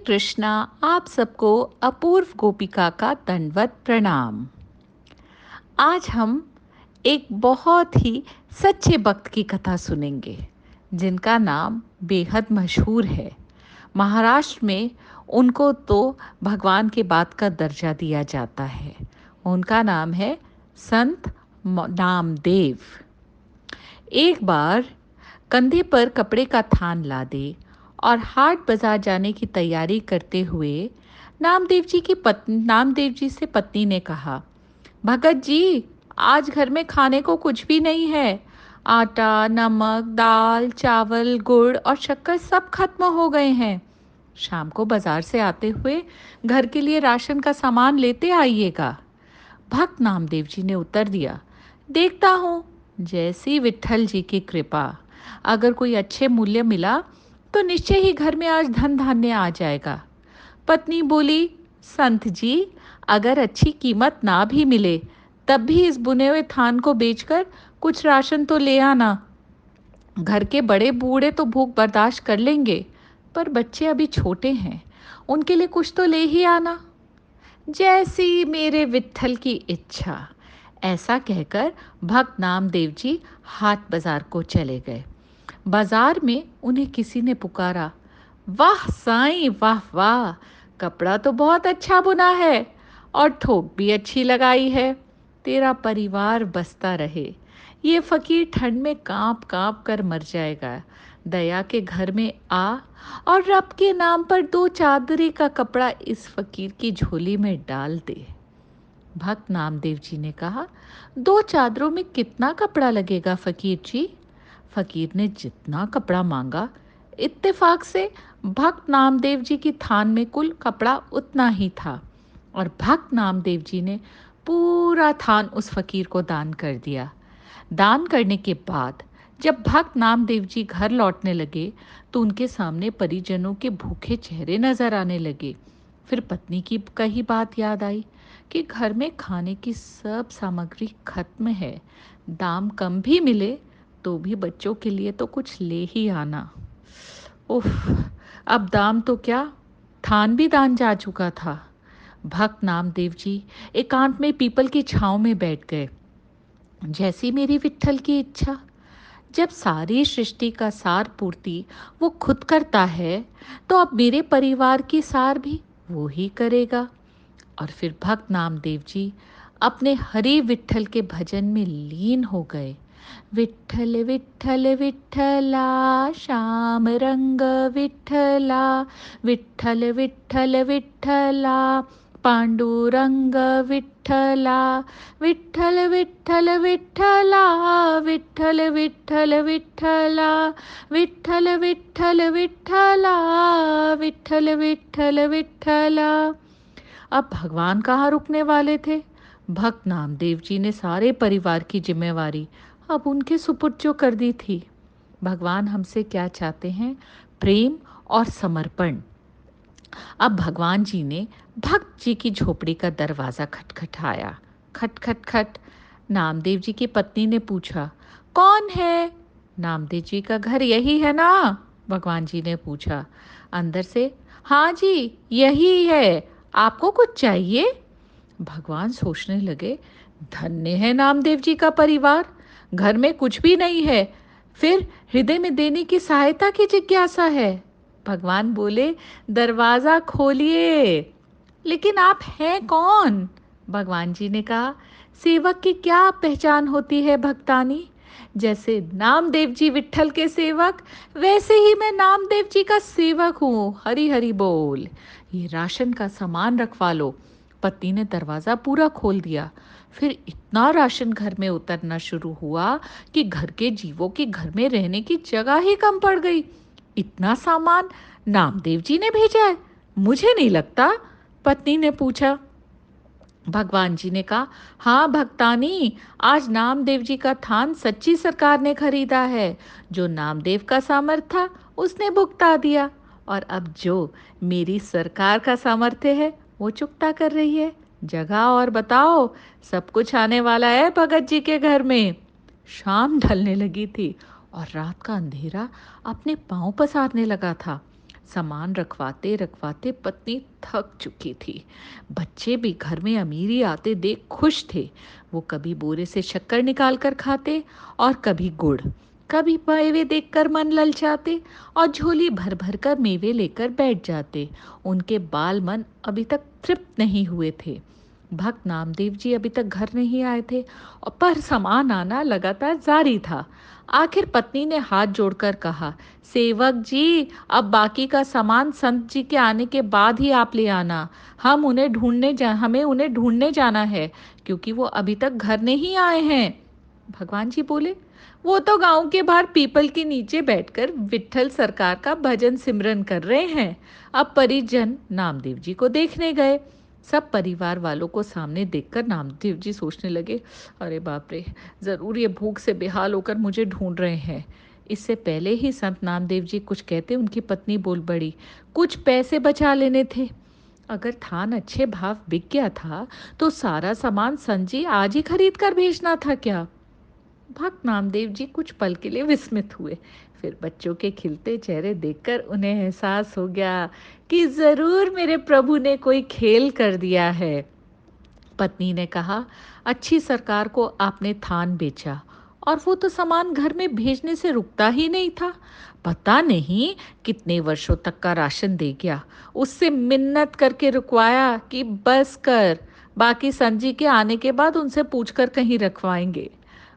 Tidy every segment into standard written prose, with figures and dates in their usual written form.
कृष्णा। आप सबको अपूर्व गोपिका का दंडवत प्रणाम। आज हम एक बहुत ही सच्चे भक्त की कथा सुनेंगे जिनका नाम बेहद मशहूर है। महाराष्ट्र में उनको तो भगवान के बाद का दर्जा दिया जाता है। उनका नाम है संत नामदेव। एक बार कंधे पर कपड़े का थान लादे और हाट बाजार जाने की तैयारी करते हुए नामदेव जी से पत्नी ने कहा, भगत जी, आज घर में खाने को कुछ भी नहीं है। आटा, नमक, दाल, चावल, गुड़ और शक्कर सब खत्म हो गए हैं। शाम को बाजार से आते हुए घर के लिए राशन का सामान लेते आइएगा। भक्त नामदेव जी ने उत्तर दिया, देखता हूँ, जैसी विट्ठल जी की कृपा। अगर कोई अच्छे मूल्य मिला तो निश्चय ही घर में आज धन धान्य आ जाएगा। पत्नी बोली, संत जी, अगर अच्छी कीमत ना भी मिले तब भी इस बुने हुए थान को बेचकर कुछ राशन तो ले आना। घर के बड़े बूढ़े तो भूख बर्दाश्त कर लेंगे, पर बच्चे अभी छोटे हैं, उनके लिए कुछ तो ले ही आना। जैसी मेरे विट्ठल की इच्छा, ऐसा कहकर भक्त नामदेव जी हाट बाजार को चले गए। बाजार में उन्हें किसी ने पुकारा, वाह साईं, वाह वाह, कपड़ा तो बहुत अच्छा बुना है और थोक भी अच्छी लगाई है। तेरा परिवार बसता रहे। ये फकीर ठंड में कांप कांप कर मर जाएगा। दया के घर में आ और रब के नाम पर 2 चादरी का कपड़ा इस फकीर की झोली में डाल दे। भक्त नामदेव जी ने कहा, 2 चादरों में कितना कपड़ा लगेगा फकीर जी? फकीर ने जितना कपड़ा मांगा, इत्तेफाक से भक्त नामदेव जी की थान में कुल कपड़ा उतना ही था और भक्त नामदेव जी ने पूरा थान उस फकीर को दान कर दिया। दान करने के बाद जब भक्त नामदेव जी घर लौटने लगे तो उनके सामने परिजनों के भूखे चेहरे नजर आने लगे। फिर पत्नी की कही बात याद आई कि घर में खाने की सब सामग्री खत्म है। दाम कम भी मिले तो भी बच्चों के लिए तो कुछ ले ही आना। उफ, अब दाम तो क्या, थान भी दान जा चुका था। भक्त नामदेव जी एकांत में पीपल की छांव में बैठ गए। जैसी मेरी विट्ठल की इच्छा। जब सारी सृष्टि का सार पूर्ति वो खुद करता है तो अब मेरे परिवार की सार भी वो ही करेगा। और फिर भक्त नामदेव जी अपने हरि विट्ठल के भजन में लीन हो गए। विट्ठल विट्ठल विट्ठला, श्याम रंग विट्ठला, विट्ठल विट्ठल विट्ठला, पांडुरंग विट्ठला, विट्ठल विट्ठल विट्ठला, विट्ठल विट्ठल विट्ठला, विट्ठल विट्ठल विट्ठला, विट्ठल विट्ठल विट्ठला। अब भगवान कहाँ रुकने वाले थे। भक्त नामदेव जी ने सारे परिवार की जिम्मेवारी अब उनके सुपुर्द जो कर दी थी। भगवान हमसे क्या चाहते हैं? प्रेम और समर्पण। अब भगवान जी ने भक्त जी की झोपड़ी का दरवाज़ा खटखटाया। खट खट खट। नामदेव जी की पत्नी ने पूछा, कौन है? नामदेव जी का घर यही है ना? भगवान जी ने पूछा। अंदर से, हाँ जी, यही है, आपको कुछ चाहिए? भगवान सोचने लगे, धन्य है नामदेव जी का परिवार, घर में कुछ भी नहीं है, फिर हृदय में देने की सहायता की जिज्ञासा है। भगवान बोले, दरवाजा खोलिए। लेकिन आप हैं कौन? भगवान जी ने कहा, सेवक की क्या पहचान होती है भक्तानी? जैसे नामदेव जी विट्ठल के सेवक, वैसे ही मैं नामदेव जी का सेवक हूँ। हरि हरि बोल। ये राशन का सामान रखवा लो। पति ने दरवाज़ा पूरा खोल दिया। फिर इतना राशन घर में उतरना शुरू हुआ कि घर के जीवों के घर में रहने की जगह ही कम पड़ गई। इतना सामान नामदेव जी ने भेजा है? मुझे नहीं लगता। पत्नी ने पूछा। भगवान जी ने कहा, हाँ भक्तानी, आज नामदेव जी का थान सच्ची सरकार ने खरीदा है। जो नामदेव का सामर्थ्य था उसने भुगता दिया और अब जो मेरी सरकार का सामर्थ्य है वो चुकता कर रही है। जगह और बताओ, सब कुछ आने वाला है भगत जी के घर में। शाम ढलने लगी थी और रात का अंधेरा अपने पांव पसारने लगा था। सामान रखवाते रखवाते पत्नी थक चुकी थी। बच्चे भी घर में अमीरी आते देख खुश थे। वो कभी बोरे से शक्कर निकाल कर खाते और कभी गुड़। कभी मेवे देखकर मन ललचाते और झोली भर भर कर मेवे लेकर बैठ जाते। उनके बाल मन अभी तक तृप्त नहीं हुए थे। भक्त नामदेव जी अभी तक घर नहीं आए थे और पर सामान आना लगातार जारी था। आखिर पत्नी ने हाथ जोड़कर कहा, सेवक जी, अब बाकी का सामान संत जी के आने के बाद ही आप ले आना। हमें उन्हें ढूंढने जाना है, क्योंकि वो अभी तक घर नहीं आए हैं। भगवान जी बोले, वो तो गांव के बाहर पीपल के नीचे बैठकर विट्ठल सरकार का भजन सिमरन कर रहे हैं। अब परिजन नामदेव जी को देखने गए। सब परिवार वालों को सामने देखकर नामदेव जी सोचने लगे, अरे बाप रे, जरूर ये भूख से बेहाल होकर मुझे ढूंढ रहे हैं। इससे पहले ही संत नामदेव जी कुछ कहते उनकी पत्नी बोल पड़ी, कुछ पैसे बचा लेने थे। अगर थान अच्छे भाव बिक गया था तो सारा सामान संजी आज ही खरीद कर भेजना था क्या? भक्त नामदेव जी कुछ पल के लिए विस्मित हुए। फिर बच्चों के खिलते चेहरे देखकर उन्हें एहसास हो गया कि जरूर मेरे प्रभु ने कोई खेल कर दिया है। पत्नी ने कहा, अच्छी सरकार को आपने थान बेचा और वो तो सामान घर में भेजने से रुकता ही नहीं था। पता नहीं कितने वर्षों तक का राशन दे गया। उससे मिन्नत करके रुकवाया कि बस कर, बाकी संजी के आने के बाद उनसे पूछकर कहीं रखवाएंगे।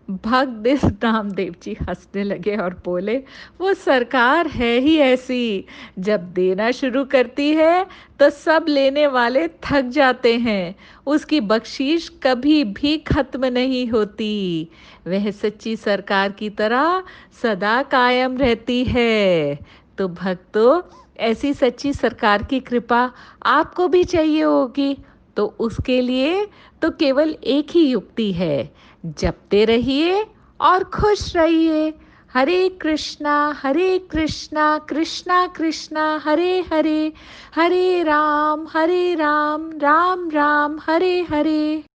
भक्त नामदेव जी हंसने लगे और बोले, वो सरकार है ही ऐसी, जब देना शुरू करती है तो सब लेने वाले थक जाते हैं। उसकी बख्शीश कभी भी खत्म नहीं होती। वह सच्ची सरकार की तरह सदा कायम रहती है। तो भक्तों, ऐसी सच्ची सरकार की कृपा आपको भी चाहिए होगी, तो उसके लिए तो केवल एक ही युक्ति है, जपते रहिए और खुश रहिए। हरे कृष्णा कृष्णा कृष्णा हरे हरे, हरे राम राम राम हरे हरे।